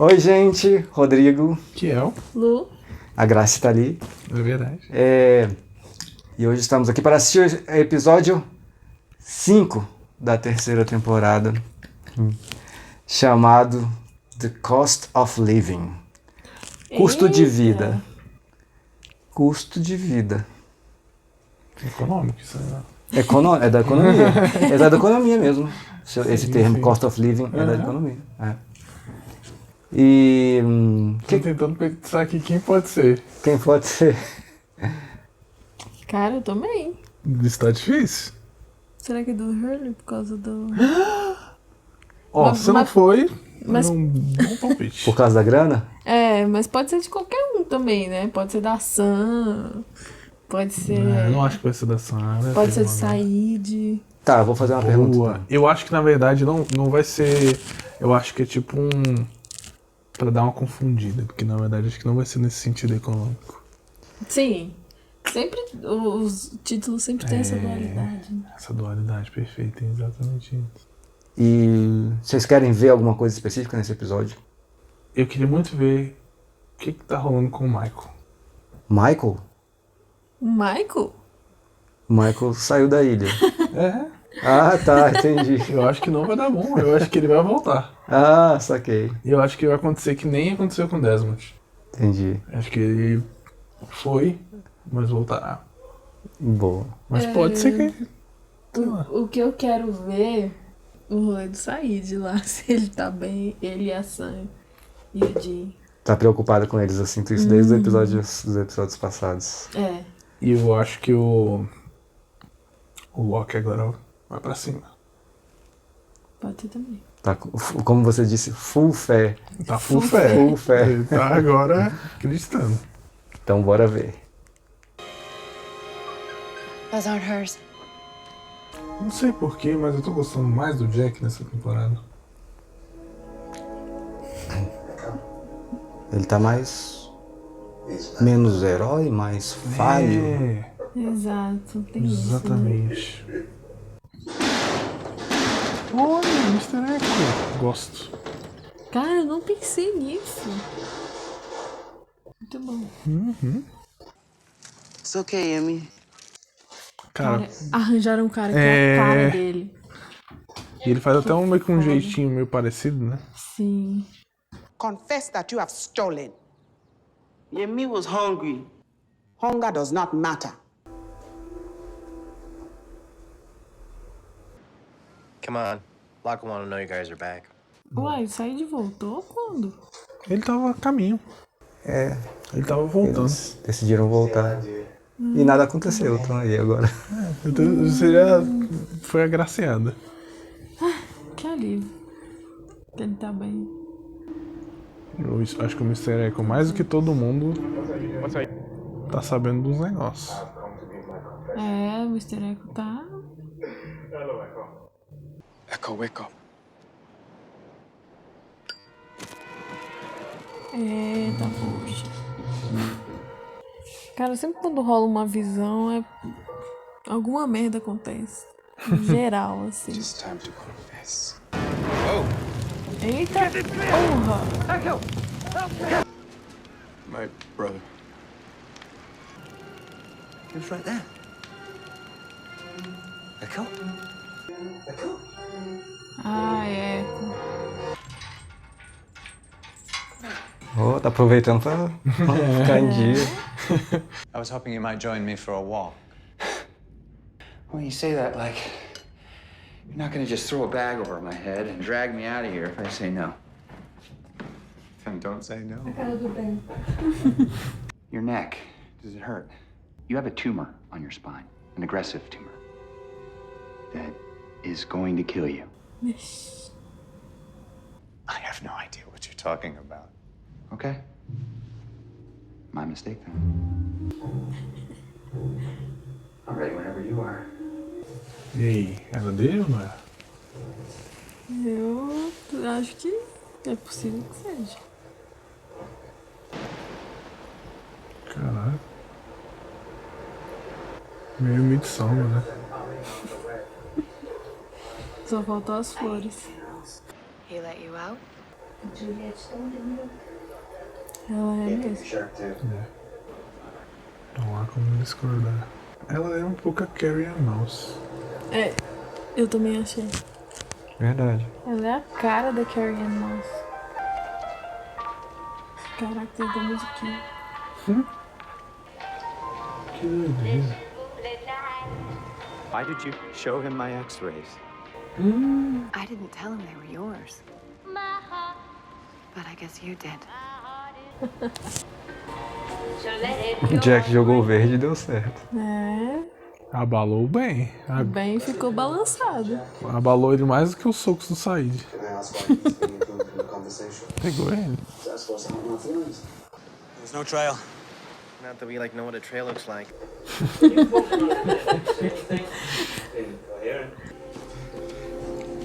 Oi, gente, Rodrigo. Kiel. Lu. A Graça está ali. É verdade. E hoje estamos aqui para assistir o episódio 5 da terceira temporada, chamado The Cost of Living. Custo de vida. Custo de vida. Econômico, isso aí. É da economia. É da economia mesmo. Esse termo, sim. Cost of Living, é da economia. É. E... Tô tentando pensar aqui quem pode ser. Quem pode ser? Cara, eu também. Isso tá difícil. Será que é do Hurley por causa do... Ó, Se não foi, mas- é um bom palpite. por causa da grana? É, mas pode ser de qualquer um também, né? Pode ser da Sam, pode ser... Eu não acho que vai ser da Sara. Pode ser de Said. Tá, eu vou fazer uma pergunta. Boa. Então. Eu acho que na verdade não vai ser. Eu acho que é tipo um. Pra dar uma confundida, porque na verdade acho que não vai ser nesse sentido econômico. Sim. Sempre, os títulos sempre têm essa dualidade. Né? Essa dualidade perfeita, é exatamente isso. E vocês querem ver alguma coisa específica nesse episódio? Eu queria muito ver o que tá rolando com o Michael. Michael? O Michael? O Michael saiu da ilha. É, Ah, tá, entendi. eu acho que não vai dar bom. Eu acho que ele vai voltar. Ah, saquei. E eu acho que vai acontecer que nem aconteceu com o Desmond. Entendi. Acho que ele foi, mas voltará. Boa. Mas pode ser que. Sei lá. O que eu quero ver, o rolê do Said lá, se ele tá bem, ele e a Sam e o Jim. Tá preocupada com eles, eu sinto isso desde os episódios passados. É. E eu acho que o Walker agora vai pra cima. Pode ter também. Tá, como você disse, full fé. Tá full fé. Full fé. Ele tá agora acreditando. Então bora ver. Those aren't hers. Não sei porquê, mas eu tô gostando mais do Jack nessa temporada. Ele tá menos herói, mais falho. É, Exato, tem isso. Né? exatamente. Olha, Mr. Echo. Gosto. Cara, eu não pensei nisso. Muito bom. It's okay, Emmy. Cara, Arranjaram um cara que é a cara dele. e ele faz até meio que um jeitinho meio parecido, né? Sim. Confess that you have stolen. Emmy was hungry. Hunger does not matter. Come on. Locke want to know you guys are back. Uai, o Said voltou quando? Ele tava a caminho. É, Ele tava voltando. eles decidiram voltar. E nada aconteceu, estão aí agora. Então, você já foi agraciada. Que alívio. Que ele tá bem. Eu acho que o Mr. Echo, mais do que todo mundo, tá sabendo dos negócios. É, o Mr. Echo tá... Echo, wake up. Eita, poxa. Cara, sempre quando rola uma visão, alguma merda acontece. Em geral, assim. It's time to confess. Eita, porra! My brother. He was right there. Echo? É. Oh, tá aproveitando pra ficar em dia. I was hoping you might join me for a walk. Well, you say that like you're not gonna just throw a bag over my head and drag me out of here if I say no. Then don't say no. Your neck, does it hurt? You have a tumor on your spine, an aggressive tumor that is going to kill you. I have no idea what you're talking about. Okay? My mistake then. I'm ready whenever you are. E aí, era dele ou não era? Eu acho que é possível que seja. Caralho. Meio Midsommar, né? Só faltou as flores. He let you out? Ela é mesmo. Não há como discordar. Ela é um pouco a Carrie-Ann Moss. É, eu também achei. Verdade. Ela é a cara da Carrie-Ann Moss. Caraca, da musiquinha. Que doideira. Why did you show him my x-rays? I didn't tell him they were yours. But I guess you did. Jack jogou o verde e deu certo. É, Abalou bem. bem ficou balançado. Abalou ele mais do que os socos do Said. Pegou ele. There's no trail. Not that we know what a trail looks like.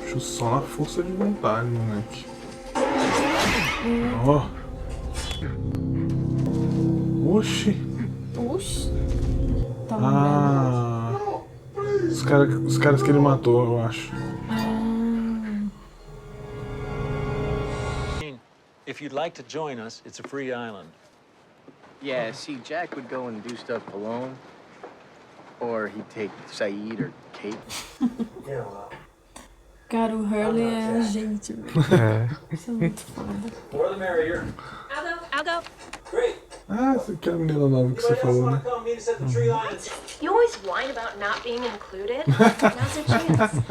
Puxo só na força de vontade, moleque. Ó. Oxi. Oxi. Tá Os caras que ele matou, eu acho. If you'd like to join us, it's a free island. Yeah, see, Jack would go and do stuff alone. Or he'd take Saeed or Kate. Cara, o Hurley é a gente, velho. É. Isso é muito foda. More the merrier. I'll go. Great. Essa que é a menina nova que você falou, né? Come meet us at the tree line. You always whine about not being included. Now's your chance.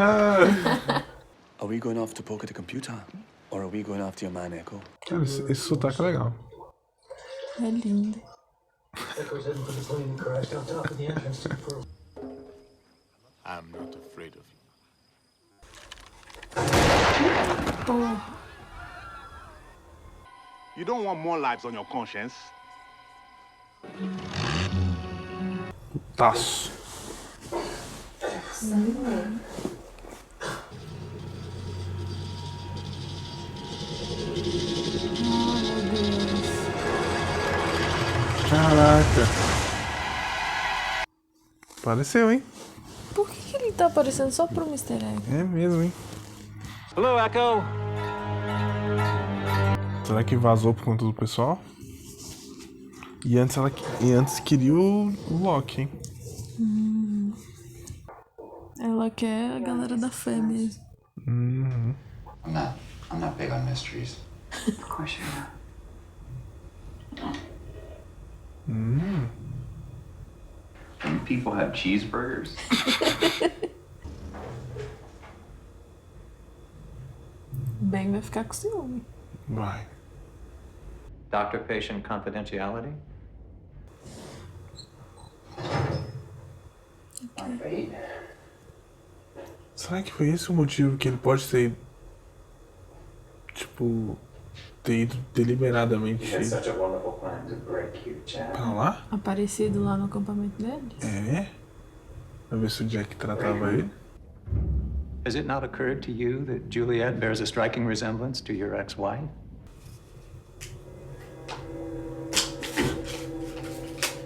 Are we going off to poke at the computer? Or are we going after your man, Echo? Cara, esse sotaque é legal. É lindo. I'm not afraid of you. Porra. You don't want more lives on your conscience? Taço. Caraca. Apareceu, hein? Por que ele tá aparecendo só pro Mr. Egg? É mesmo, hein? Hello, Echo. Será que vazou por conta do pessoal? E antes queria o Loki, hein? Ela quer a galera da fé mesmo. I'm not big on mysteries. Of course you're not. When people have cheeseburgers. Ben vai ficar com ciúme. Vai. Doctor-patient confidentiality? Será que foi esse o motivo que ele pode ter, tipo, ter ido deliberadamente pra lá? Aparecido lá no acampamento deles? É? Pra ver se o Jack tratava ele? Has it not occurred to you that Juliet bears a striking resemblance to your ex-wife?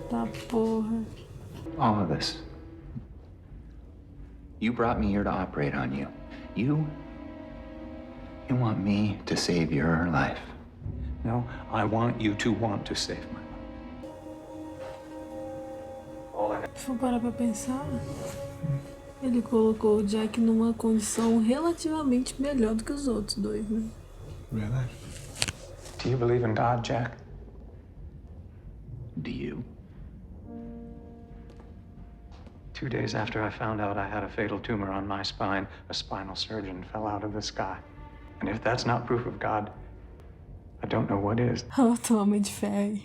Tá porra. All of this. You brought me here to operate on you. You want me to save your life. No, I want you to want to save my life. Se for parar pra pensar, ele colocou o Jack numa condição relativamente melhor do que os outros dois, né? Verdade. Do you believe in God, Jack? Do you? 2 days after I found out I had a fatal tumor on my spine, a spinal surgeon fell out of the sky. And if that's not proof of God, I don't know what is. Ela toma de fé aí.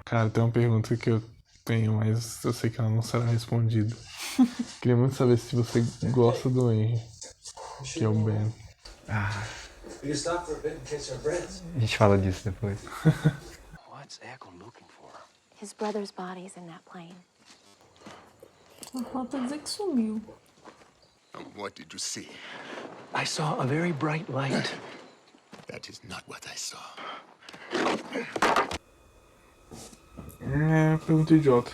Cara, tem uma pergunta que eu tenho, mas eu sei que ela não será respondida. Queria muito saber se você gosta do Henry, que é o Ben. A gente fala disso depois. What's Echo looking for? His brother's body's in that plane. Só falta dizer que sumiu. What did you see? I saw a very bright light. That is not what I saw. Pergunta idiota.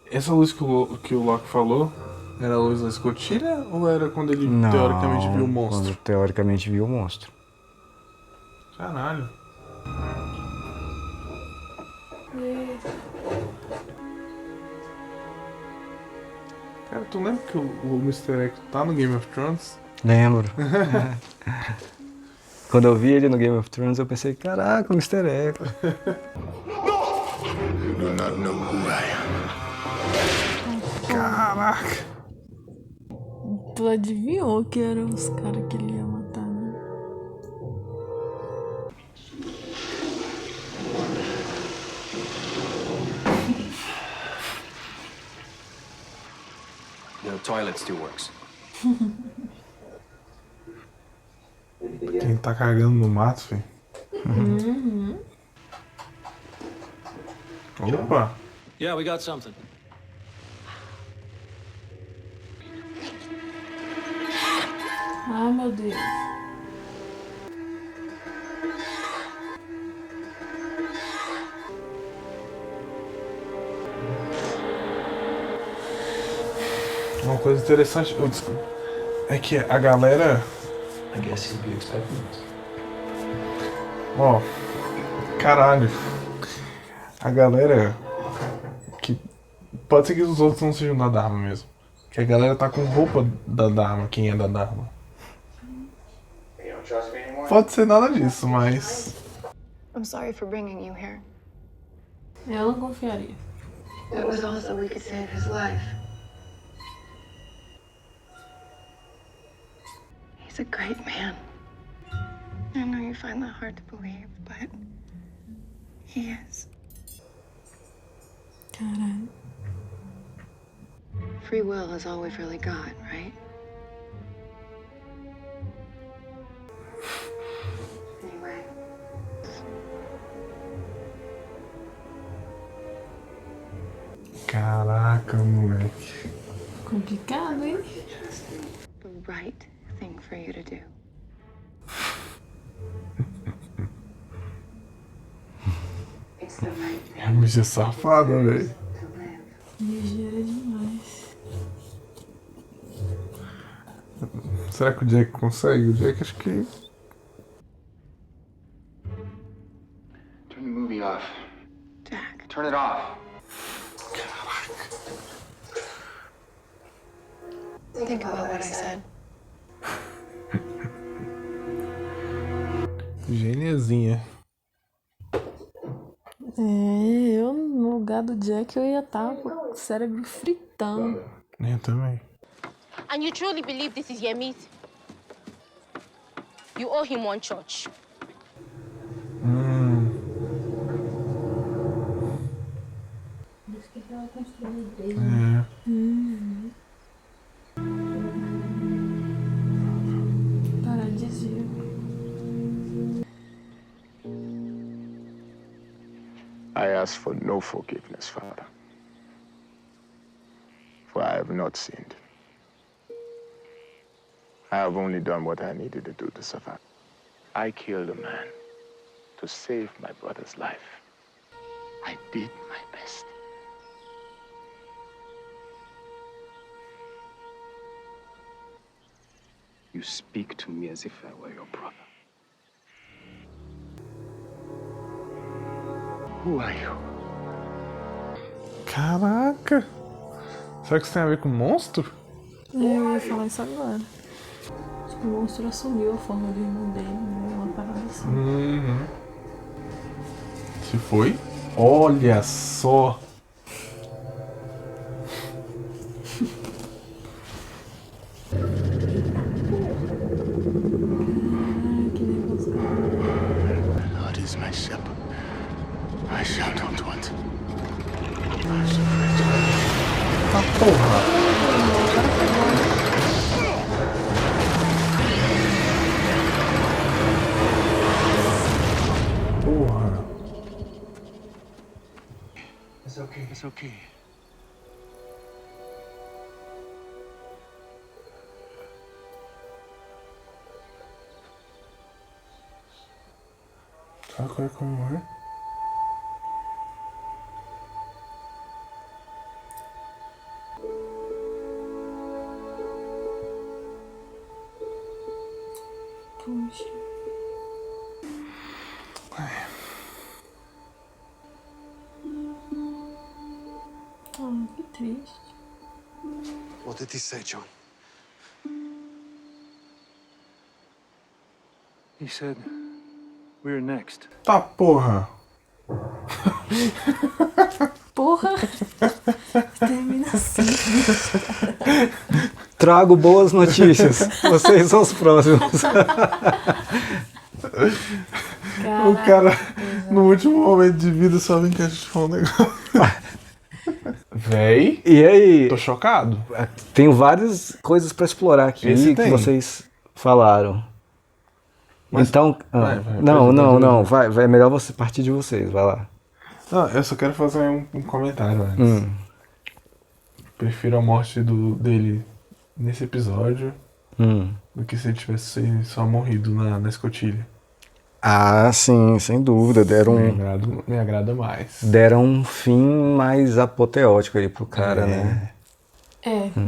Essa luz que o Loki falou, era a luz da escotilha ou era quando ele teoricamente viu o monstro? Quando teoricamente viu o monstro. Caralho. Cara, tu lembra que o Mr. X tá no Game of Thrones? Lembro. Quando eu vi ele no Game of Thrones, eu pensei, caraca, o Mr. X. You do not know who I am. Caraca. Tu adivinhou que eram os caras que ele ia matar, né? The toilet still works. Quem tá cagando no mato, filho? Opa! Yeah, we got something. Ai, meu Deus. Uma coisa interessante é que a galera. I guess you'll be expecting us. Ó, caralho. A galera que. Pode ser que os outros não sejam da Dharma mesmo. Que a galera tá com roupa da Dharma, quem é da Dharma. Pode ser nada disso, mas. I'm sorry for bringing you here. Eu não confiaria. It was all so we could save his life. He's a great man. I know you find that hard to believe, but he is. Caralho. Free will is all we've really got, right? Anyway. Caraca, moleque. Complicado, hein? The right thing for you to do. It's the right É uma bicha safada, velho. to live. Ligeira demais. Será que o Jack consegue? O Jack acho que. Turn the movie off. Jack. Turn it off. Think about what I said. Gêniazinha. Eu, no lugar do Jack, eu ia estar com o cérebro fritando. Eu também. And you truly believe this is your meat? You owe him one church. É. Paradisíaco. I ask for no forgiveness, Father. For I have not sinned. I have only done what I needed to do to survive. I killed a man to save my brother's life. I did my best. You speak to me as if I were your brother. Who are you? Caraca! Será que isso tem a ver com monstro? Eu ia falar isso agora. Acho que o monstro assumiu a forma do irmão dele, né? Uma parada assim. Se foi? Olha só! Que nervoso. The Lord is my shepherd. I shall not want. Tá porra! Porra! It's okay, it's okay. Sabe qual é como é? Puxa. Que triste. What did he say, John? He said we're next. Tá, porra. Porra! Termina assim. Trago boas notícias. Vocês são os próximos. O cara, no último momento de vida, só vem que a gente fala um negócio. Véi, E aí? tô chocado. Tenho várias coisas pra explorar aqui Esse que tem. vocês falaram. Mas- Então, vai, é melhor você partir de vocês, vai lá. Não, eu só quero fazer um comentário antes. Prefiro a morte dele nesse episódio do que se ele tivesse só morrido na escotilha. Ah, sim, sem dúvida. Me agrada mais. Deram um fim mais apoteótico aí pro cara, né?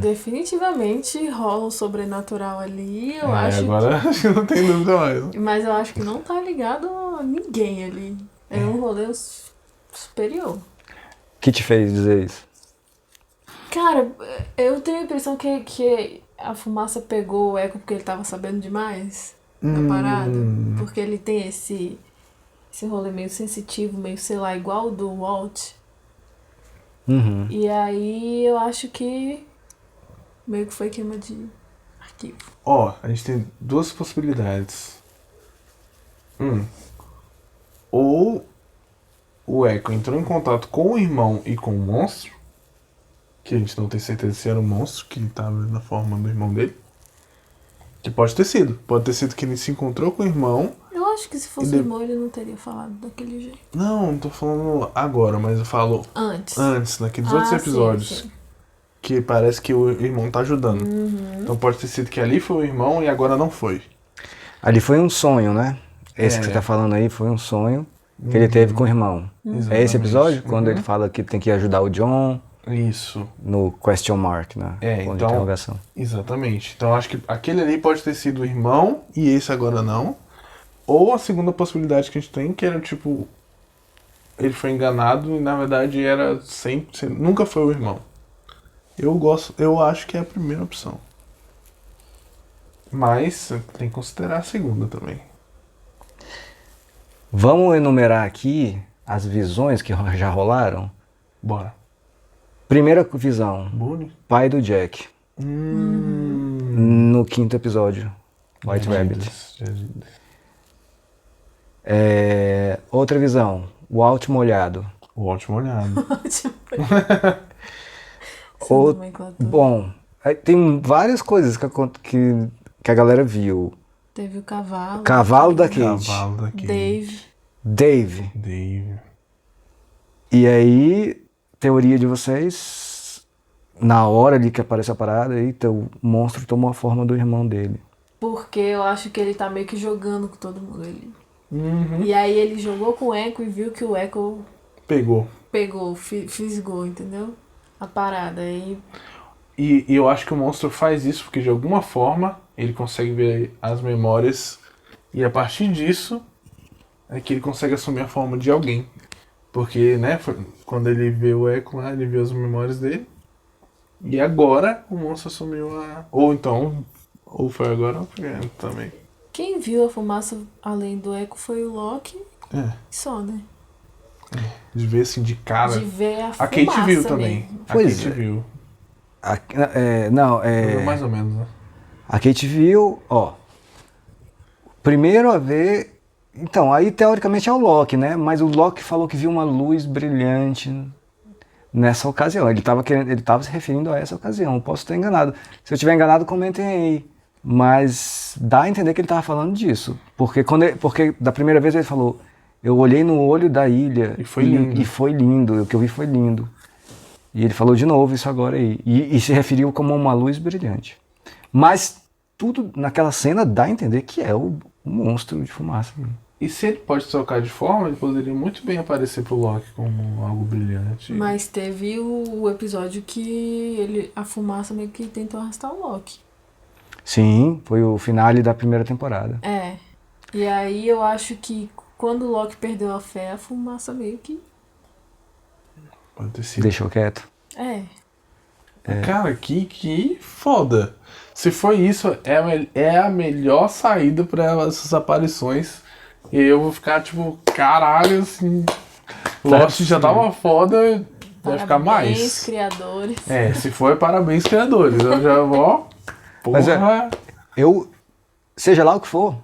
Definitivamente rola um sobrenatural ali. Eu acho agora acho que não tem dúvida mais. Mas eu acho que não tá ligado a ninguém ali. É um rolê superior. O que te fez dizer isso? Cara, eu tenho a impressão que a fumaça pegou o Echo porque ele tava sabendo demais da parada. Porque ele tem esse rolê meio sensitivo, meio, sei lá, igual o do Walt. E aí eu acho que meio que foi queima de arquivo. A gente tem duas possibilidades. Ou o Echo entrou em contato com o irmão e com o monstro, que a gente não tem certeza se era o monstro que estava na forma do irmão dele. Que pode ter sido. Pode ter sido que ele se encontrou com o irmão. Eu acho que se fosse o irmão ele não teria falado daquele jeito. Não tô falando agora, mas eu falo Antes, naqueles outros episódios. Sim. Que parece que o irmão tá ajudando. Então pode ter sido que ali foi o irmão e agora não foi. Ali foi um sonho, né? Esse que você tá falando aí foi um sonho que ele teve com o irmão. É esse episódio? Quando ele fala que tem que ajudar o John. Isso. No question mark, né? Ponto de interrogação. Exatamente. Então acho que aquele ali pode ter sido o irmão e esse agora não. Ou a segunda possibilidade que a gente tem, que era tipo, ele foi enganado e na verdade era sempre, nunca foi o irmão. Eu acho que é a primeira opção. Mas tem que considerar a segunda também. Vamos enumerar aqui as visões que já rolaram? Bora. Primeira visão. Bonnie. Pai do Jack. No 5º episódio. White Rabbit. Outra visão. O Walt molhado. O Walt molhado. Bom, aí tem várias coisas que a galera viu. Teve o cavalo. Cavalo da Kate. Dave. E aí, teoria de vocês, na hora ali que aparece a parada, eita, o monstro tomou a forma do irmão dele. Porque eu acho que ele tá meio que jogando com todo mundo ali. E aí ele jogou com o Echo e viu que o Echo pegou, fisgou, entendeu? A parada aí. E eu acho que o monstro faz isso porque de alguma forma ele consegue ver as memórias e a partir disso é que ele consegue assumir a forma de alguém. Porque, né, quando ele vê o Echo lá, ele vê as memórias dele. E agora o monstro assumiu a... Ou foi agora ou foi antes também. Quem viu a fumaça além do Echo foi o Loki. Só, né? De ver assim de cara. De ver a fumaça. A Kate viu também. Mesmo. A Kate viu. Mais ou menos, né? A Kate viu, primeiro a ver... Então, aí teoricamente é o Loki, né? Mas o Loki falou que viu uma luz brilhante nessa ocasião. Ele estava se referindo a essa ocasião. Posso estar enganado. Se eu estiver enganado, comentem aí. Mas dá a entender que ele estava falando disso. Porque da primeira vez ele falou, eu olhei no olho da ilha e foi lindo. E foi lindo. O que eu vi foi lindo. E ele falou de novo isso agora aí. E se referiu como uma luz brilhante. Mas tudo naquela cena dá a entender que é o monstro de fumaça. E se ele pode trocar de forma, ele poderia muito bem aparecer pro Loki como algo brilhante. Mas teve o episódio que a fumaça meio que tentou arrastar o Loki. Sim, foi o finale da primeira temporada. E aí eu acho que quando o Loki perdeu a fé, a fumaça meio que... Pode ter sido. Deixou quieto. Cara, que foda. Se foi isso, é a melhor saída pra essas aparições. E eu vou ficar tipo, caralho, assim. Lost já tava foda, vai ficar mais. Parabéns, criadores. Se for, parabéns, criadores. Eu já vou. Porra. Mas seja lá o que for,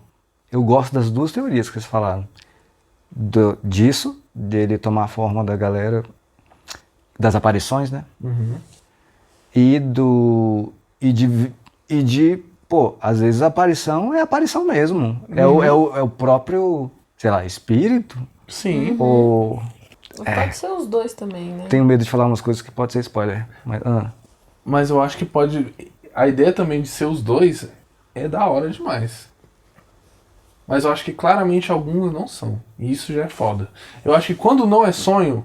eu gosto das duas teorias que vocês falaram. Disso, dele tomar a forma da galera, das aparições, né? Uhum. E de, pô, às vezes a aparição é aparição mesmo. É o próprio, sei lá, espírito. Sim. Ou... Pode ser os dois também, né? Tenho medo de falar umas coisas que pode ser spoiler. Mas eu acho que pode... A ideia também de ser os dois é da hora demais. Mas eu acho que claramente alguns não são. E isso já é foda. Eu acho que quando não é sonho,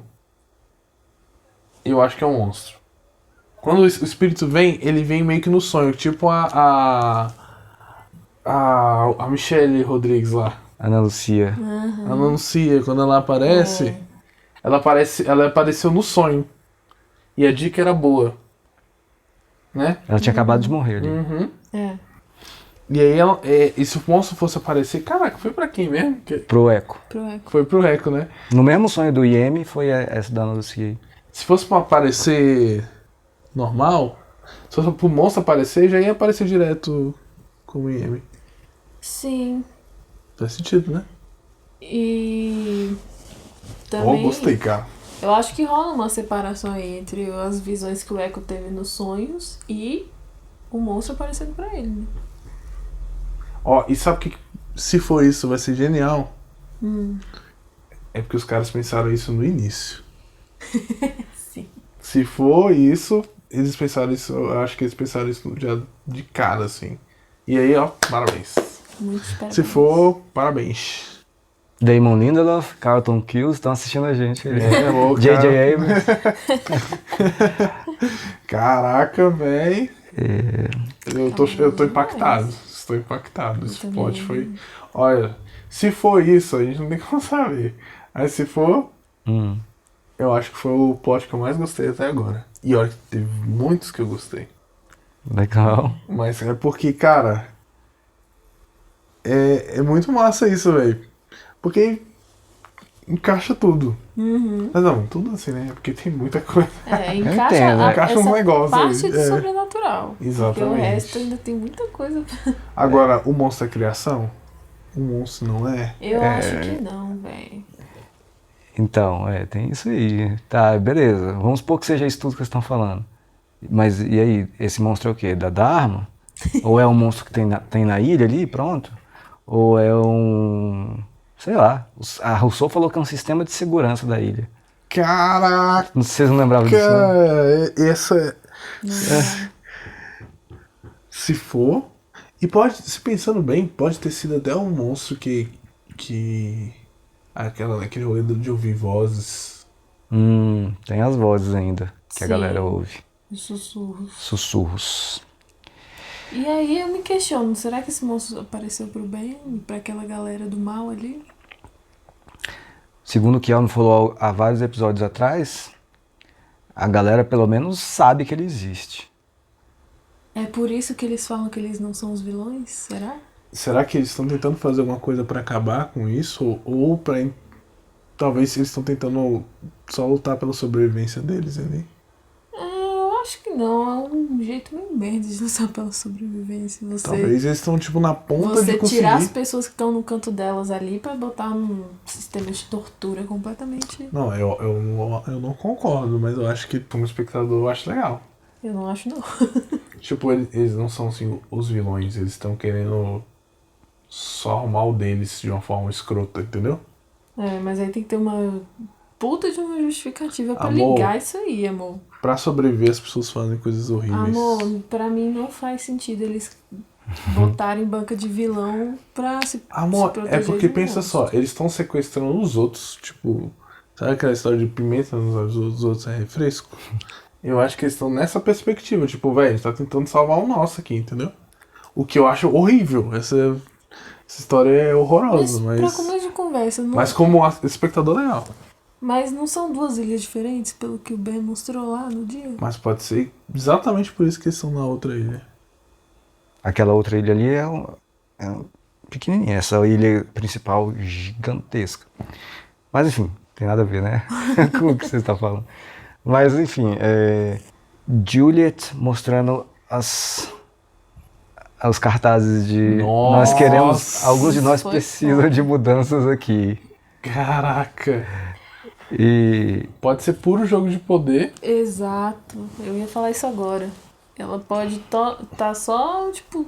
eu acho que é um monstro. Quando o espírito vem, ele vem meio que no sonho. Tipo a Michelle Rodrigues lá. Ana Lucia. A Ana Lucia, quando ela aparece, ela apareceu no sonho. E a dica era boa. Né? Ela tinha acabado de morrer ali. Uhum. E aí, e se o monstro fosse aparecer, caraca, foi pra quem mesmo? Pro Eco. Foi pro Eco, né? No mesmo sonho do Iemi, foi essa da Ana Lucia aí. Se fosse pra aparecer normal, se fosse pro monstro aparecer, já ia aparecer direto com o Iemi. Sim. Faz sentido, né? E... também... gostei, cara. Eu acho que rola uma separação aí entre as visões que o Echo teve nos sonhos e o monstro aparecendo pra ele, né? E sabe que se for isso vai ser genial? É porque os caras pensaram isso no início. Sim. Se for isso, eles pensaram isso, eu acho que eles pensaram isso já de cara, assim. E aí, parabéns. Muitos parabéns. Se for, parabéns. Damon Lindelof, Carlton Cuse estão assistindo a gente. J.J. Abrams. Caraca, véi. Eu tô impactado. Estou impactado. Esse plot foi... Olha, se for isso, a gente não tem como saber. Aí se for... Eu acho que foi o plot que eu mais gostei até agora. E olha que teve muitos que eu gostei. Legal. Mas é porque, cara... É muito massa isso, velho. Porque encaixa tudo. Mas não, tudo assim, né? Porque tem muita coisa. Encaixa um negócio parte aí. do sobrenatural. Exatamente. Porque o resto ainda tem muita coisa. Agora, o monstro é criação? O monstro não é? Eu acho que não, velho. Então, tem isso aí. Tá, beleza. Vamos supor que seja isso tudo que vocês estão falando. Mas e aí, esse monstro é o quê? Da Dharma? Ou é um monstro que tem na ilha ali, pronto? Ou é um... Sei lá. A Rousseau falou que é um sistema de segurança da ilha. Caraca! Não sei se vocês não lembravam disso, não. Essa... Se for... E pode, se pensando bem, pode ter sido até um monstro que aquele rolê de ouvir vozes. Tem as vozes ainda que a galera ouve. Os sussurros. Sussurros. E aí eu me questiono, será que esse monstro apareceu pro bem? Pra aquela galera do mal ali? Segundo o que ela me falou há vários episódios atrás, a galera pelo menos sabe que ele existe. É por isso que eles falam que eles não são os vilões? Será? Será que eles estão tentando fazer alguma coisa pra acabar com isso? Ou pra... Talvez eles estão tentando só lutar pela sobrevivência deles ali? Eu acho que não. É um jeito meio merda de lutar pela sobrevivência. Talvez eles estão tipo na ponta de conseguir... Você tirar as pessoas que estão no canto delas ali pra botar num sistema de tortura completamente... Não, eu não concordo, mas eu acho que como espectador eu acho legal. Eu não acho não. Tipo, eles não são assim os vilões, eles estão querendo só arrumar o deles de uma forma escrota, entendeu? Mas aí tem que ter uma puta de uma justificativa pra Amor, ligar isso aí, amor. Pra sobreviver as pessoas fazem coisas horríveis. Amor, pra mim não faz sentido eles botarem banca de vilão pra se Amor, proteger é porque de pensa só, eles estão sequestrando os outros, tipo... Sabe aquela história de pimenta nos olhos dos outros é refresco? Eu acho que eles estão nessa perspectiva, tipo, velho, a gente tá tentando salvar o nosso aqui, entendeu? O que eu acho horrível, essa história é horrorosa, mas... Pra começo de conversa, não... Mas como espectador, legal. Mas não são duas ilhas diferentes, pelo que o Ben mostrou lá no dia? Mas pode ser exatamente por isso que eles estão na outra ilha. Aquela outra ilha ali é pequenininha, essa ilha principal gigantesca. Mas enfim, tem nada a ver, né? Com o que você está falando. Mas enfim, Juliet mostrando os cartazes de nós queremos, alguns de nós precisam de mudanças aqui. Caraca! E pode ser puro jogo de poder. Exato, eu ia falar isso agora. Ela pode tá só, tipo,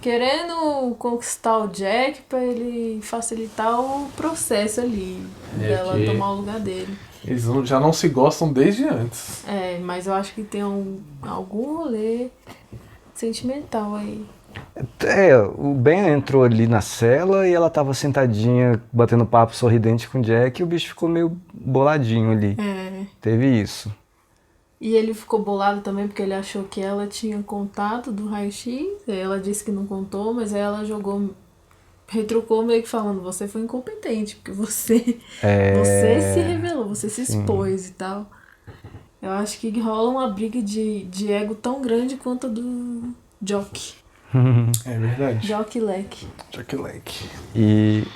querendo conquistar o Jack pra ele facilitar o processo ali, dela tomar o lugar dele. Eles já não se gostam desde antes. Mas eu acho que tem algum rolê sentimental aí. O Ben entrou ali na cela e ela tava sentadinha, batendo papo sorridente com o Jack e o bicho ficou meio boladinho ali. Teve isso. E ele ficou bolado também porque ele achou que ela tinha contato do raio-x. Ela disse que não contou, mas aí ela retrucou meio que falando, você foi incompetente, porque você se revelou, você se expôs e tal. Eu acho que rola uma briga de ego tão grande quanto a do Jock. É verdade. Jock Leck. E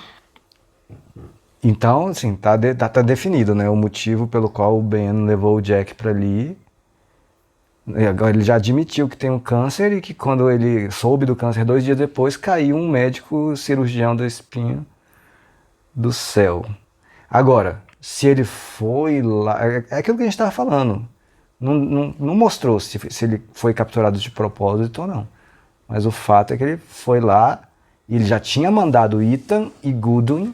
então, assim, tá definido, né, o motivo pelo qual o Ben levou o Jack pra ali. E agora ele já admitiu que tem um câncer e que quando ele soube do câncer 2 dias depois, caiu um médico cirurgião da espinha do céu. Agora, se ele foi lá, é aquilo que a gente estava falando. Não mostrou se ele foi capturado de propósito ou não. Mas o fato é que ele foi lá e ele já tinha mandado Ethan e Goodwin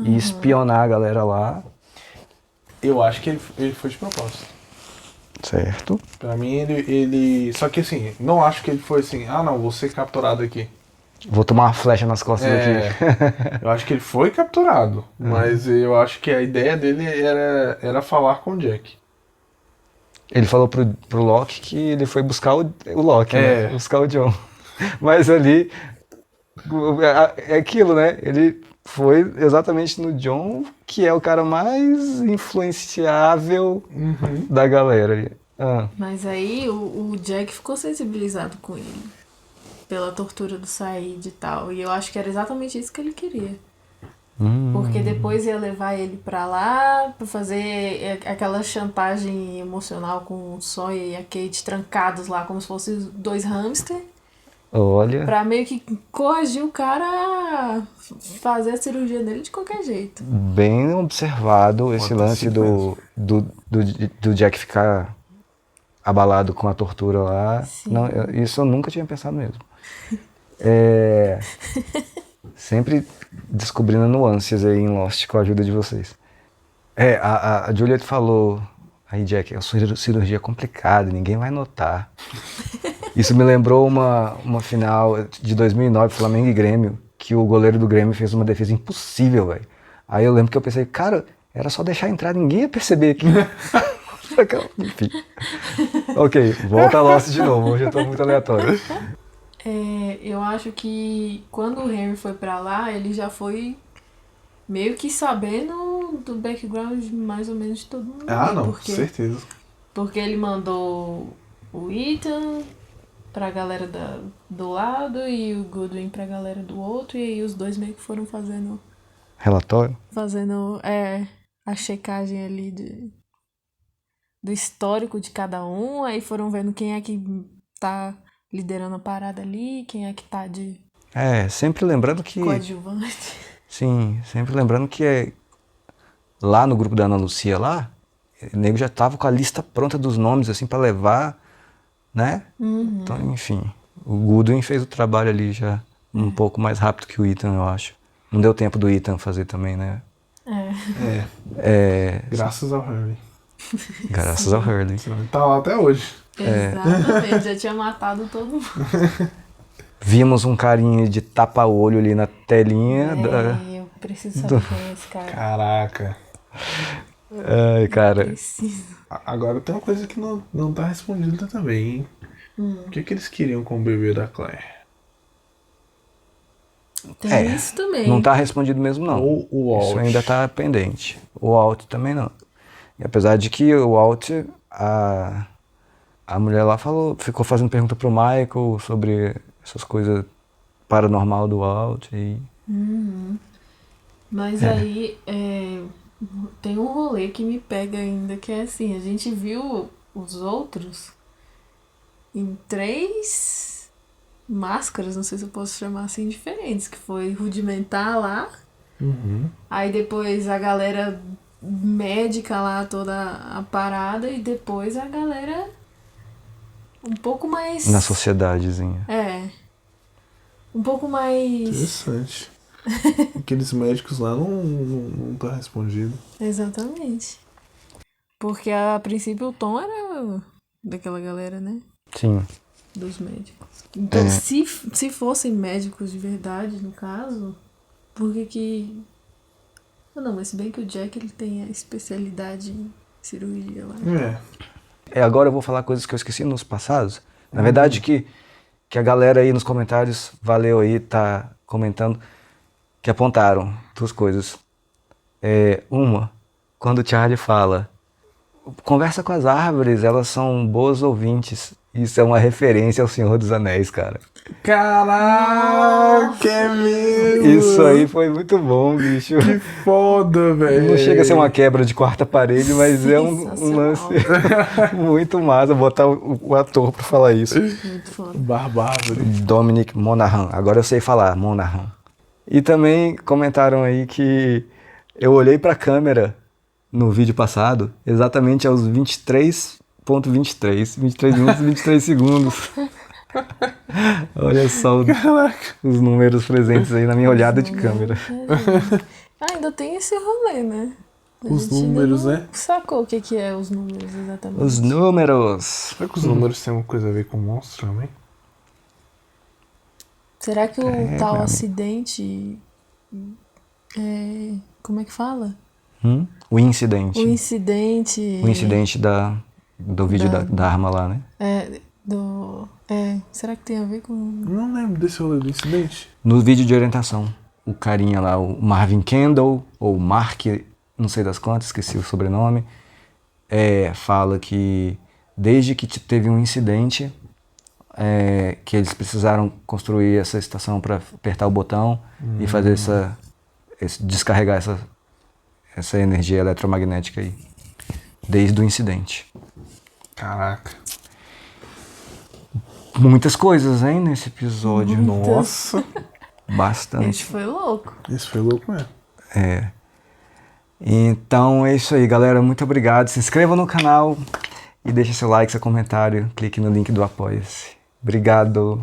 e espionar a galera lá. Eu acho que ele foi de propósito. Certo. Pra mim, ele... Só que assim, não acho que ele foi assim, não, vou ser capturado aqui. Vou tomar uma flecha nas costas aqui. Eu acho que ele foi capturado, mas eu acho que a ideia dele era falar com o Jack. Ele falou pro Locke que ele foi buscar o Locke, né? Buscar o John. Mas ali, é aquilo, né? Ele foi exatamente no John, que é o cara mais influenciável da galera ali. Mas aí o Jack ficou sensibilizado com ele, pela tortura do Said e tal. E eu acho que era exatamente isso que ele queria. Porque depois ia levar ele pra lá pra fazer aquela chantagem emocional com o Sawyer e a Kate trancados lá como se fossem dois hamster. Olha. Pra meio que coagir o cara a fazer a cirurgia dele de qualquer jeito. Bem observado esse lance do Jack ficar abalado com a tortura lá. Sim. Não, isso eu nunca tinha pensado mesmo. Sempre descobrindo nuances aí em Lost com a ajuda de vocês. A Juliet falou, aí Jack, é uma cirurgia complicada, ninguém vai notar. Isso me lembrou uma final de 2009, Flamengo e Grêmio, que o goleiro do Grêmio fez uma defesa impossível, velho. Aí eu lembro que eu pensei, cara, era só deixar entrar, ninguém ia perceber aqui. Enfim. Ok, volta a Lost de novo, hoje eu tô muito aleatório. Eu acho que quando o Henry foi pra lá, ele já foi meio que sabendo do background mais ou menos de todo mundo. Certeza. Porque ele mandou o Ethan pra galera do lado e o Goodwin pra galera do outro, e aí os dois meio que foram fazendo... Relatório? Fazendo a checagem ali do histórico de cada um, aí foram vendo quem é que tá liderando a parada ali, quem é que tá de... sempre lembrando que... coadjuvante. Sim, sempre lembrando que lá no grupo da Ana Lucia lá, o nego já tava com a lista pronta dos nomes, assim, pra levar, né? Então, enfim, o Goodwin fez o trabalho ali já um pouco mais rápido que o Ethan, eu acho. Não deu tempo do Ethan fazer também, né? Graças ao Hurley. Graças ao Hurley. Tá lá até hoje. Exatamente, já tinha matado todo mundo. Vimos um carinha de tapa-olho ali na telinha. Eu preciso saber quem é esse cara. Caraca. Ai, cara. Agora tem uma coisa que não tá respondida também, hein? O que eles queriam com o bebê da Claire? Tem isso também. Não tá respondido mesmo, não. Ou o Walt. Isso ainda tá pendente. O Walt também não. E apesar de que o Walt, a mulher lá ficou fazendo pergunta pro Michael sobre essas coisas paranormal do Walt. E... Mas aí tem um rolê que me pega ainda, que é assim, a gente viu os outros em 3 máscaras, não sei se eu posso chamar assim, diferentes, que foi Rudimentar lá, aí depois a galera médica lá, toda a parada, e depois a galera um pouco mais... Na sociedadezinha. Um pouco mais... Interessante. Aqueles médicos lá não tá respondido. Exatamente. Porque a princípio o Tom era daquela galera, né? Sim. Dos médicos. Então, se fossem médicos de verdade, no caso, por que... Não, mas se bem que o Jack ele tem a especialidade em cirurgia lá. Agora eu vou falar coisas que eu esqueci nos passados. Na verdade, que a galera aí nos comentários, valeu aí, tá comentando, que apontaram 2 coisas. Uma, quando o Charlie fala, conversa com as árvores, elas são boas ouvintes. Isso é uma referência ao Senhor dos Anéis, cara. Caraca, é mesmo! Isso aí foi muito bom, bicho. Que foda, velho. Não chega a ser uma quebra de quarta parede, mas é um lance muito massa botar o ator pra falar isso. Muito foda. Barbárvore. Dominic Monaghan. Agora eu sei falar, Monaghan. E também comentaram aí que eu olhei pra câmera no vídeo passado, exatamente aos 23 minutos e 23 segundos. Olha só os números presentes aí na minha olhada de câmera. Ainda tem esse rolê, né? Os números, né? Sacou o que é os números exatamente? Os números. Será que os números têm alguma coisa a ver com monstro também? Será que o tal acidente... como é que fala? O incidente. O incidente... O incidente do vídeo da arma lá, né? Será que tem a ver com... Não lembro desse rolê do incidente. No vídeo de orientação, o carinha lá, o Marvin Kendall, ou Mark, não sei das quantas, esqueci o sobrenome, fala que desde que teve um incidente, que eles precisaram construir essa estação para apertar o botão e fazer descarregar essa energia eletromagnética aí, desde o incidente. Caraca. Muitas coisas, hein, nesse episódio. Nossa. Bastante. Esse foi louco. Esse foi louco mesmo. Então é isso aí, galera. Muito obrigado. Se inscreva no canal e deixe seu like, seu comentário. Clique no link do Apoia-se. Obrigado.